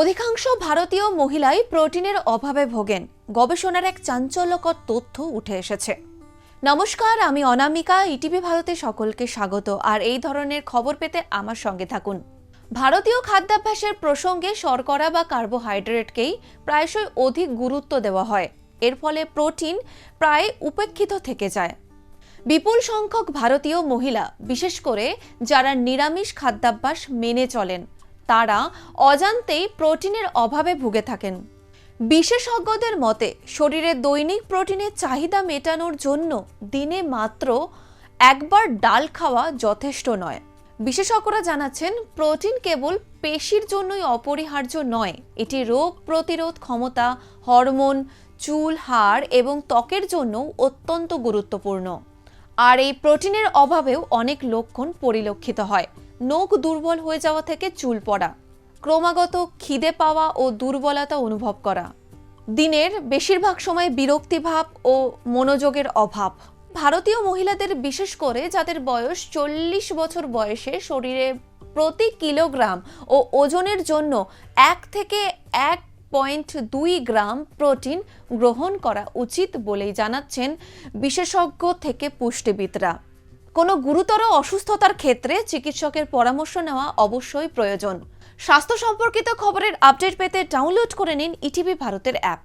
অধিকাংশ ভারতীয় মহিলাই প্রোটিনের অভাবে ভোগেন। গবেষণার এক চাঞ্চল্যকর তথ্য উঠে এসেছে। নমস্কার, আমি অনামিকা। ইটিভি ভারতে সকলকে স্বাগত। আর এই ধরনের খবর পেতে আমার সঙ্গে থাকুন। ভারতীয় খাদ্যাভ্যাসের প্রসঙ্গে শর্করা বা কার্বোহাইড্রেটকেই প্রায়শই অধিক গুরুত্ব দেওয়া হয়। এর ফলে প্রোটিন প্রায় উপেক্ষিত থেকে যায়। বিপুল সংখ্যক ভারতীয় মহিলা, বিশেষ করে যারা নিরামিষ খাদ্যাভ্যাস মেনে চলেন, তারা অজান্তেই প্রোটিনের অভাবে ভুগে থাকেন। বিশেষজ্ঞদের মতে শরীরে দৈনিক প্রোটিনের চাহিদা মেটানোর জন্য দিনে মাত্র একবার ডাল খাওয়া যথেষ্ট নয়। বিশেষজ্ঞরা জানাচ্ছেন, প্রোটিন কেবল পেশির জন্যই অপরিহার্য নয়, এটি রোগ প্রতিরোধ ক্ষমতা, হরমোন, চুল, হাড় এবং ত্বকের জন্যও অত্যন্ত গুরুত্বপূর্ণ। আর এই প্রোটিনের অভাবেও অনেক লক্ষণ পরিলক্ষিত হয়। নখ দুর্বল হয়ে যাওয়া থেকে চুল পড়া, ক্রমাগত খিদে পাওয়া ও দুর্বলতা অনুভব করা, দিনের বেশিরভাগ সময় বিরক্তিভাব ও মনোযোগের অভাব। ভারতীয় মহিলাদের, বিশেষ করে যাদের বয়স 40 বছর বয়সে, শরীরে প্রতি কিলোগ্রাম ও ওজনের জন্য 1 থেকে 1.2 গ্রাম প্রোটিন গ্রহণ করা উচিত বলেই জানাচ্ছেন বিশেষজ্ঞ থেকে পুষ্টিবিদরা। কোনো গুরুতর অসুস্থতার ক্ষেত্রে চিকিৎসকের পরামর্শ নেওয়া অবশ্যই প্রয়োজন। স্বাস্থ্য সম্পর্কিত খবরের আপডেট পেতে ডাউনলোড করে নিন ইটিভি ভারতের অ্যাপ।